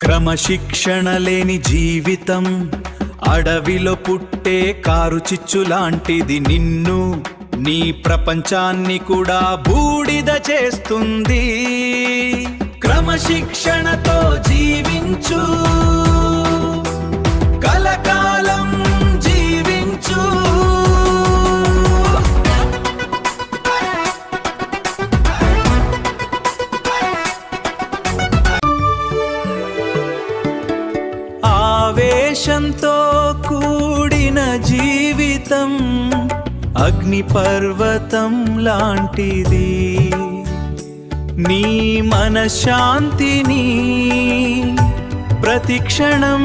క్రమశిక్షణ లేని జీవితం అడవిలో పుట్టే కారు చిచ్చులాంటిది. నిన్ను నీ ప్రపంచాన్ని కూడా బూడిద చేస్తుంది. క్రమశిక్షణతో జీవించు, కలకాలం జీవించు. ఆవేశంతో కూడిన జీవితం అగ్నిపర్వతం లాంటిది. నీ మనశ్శాంతిని ప్రతిక్షణం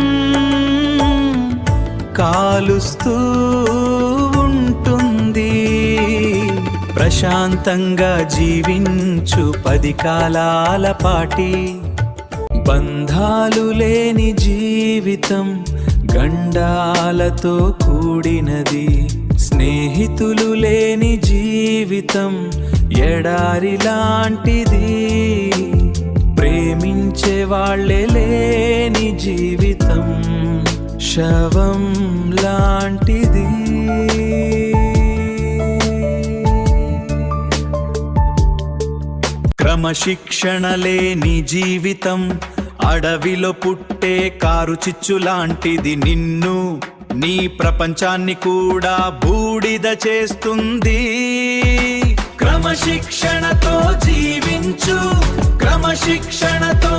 కాలుస్తూ ఉంటుంది. ప్రశాంతంగా జీవించు 10 కాలాల పాటి. బంధాలు లేని జీవితం గండాలతో కూడినది. స్నేహితులు లేని జీవితం ఎడారి లాంటిది. ప్రేమించే వాళ్ళే లేని జీవితం శవం లాంటిది. క్రమశిక్షణ లేని జీవితం అడవిలో పుట్టే కారు చిచ్చులాంటిది. నిన్ను నీ ప్రపంచాన్ని కూడా బూడిద చేస్తుంది. క్రమశిక్షణతో జీవించు, క్రమశిక్షణతో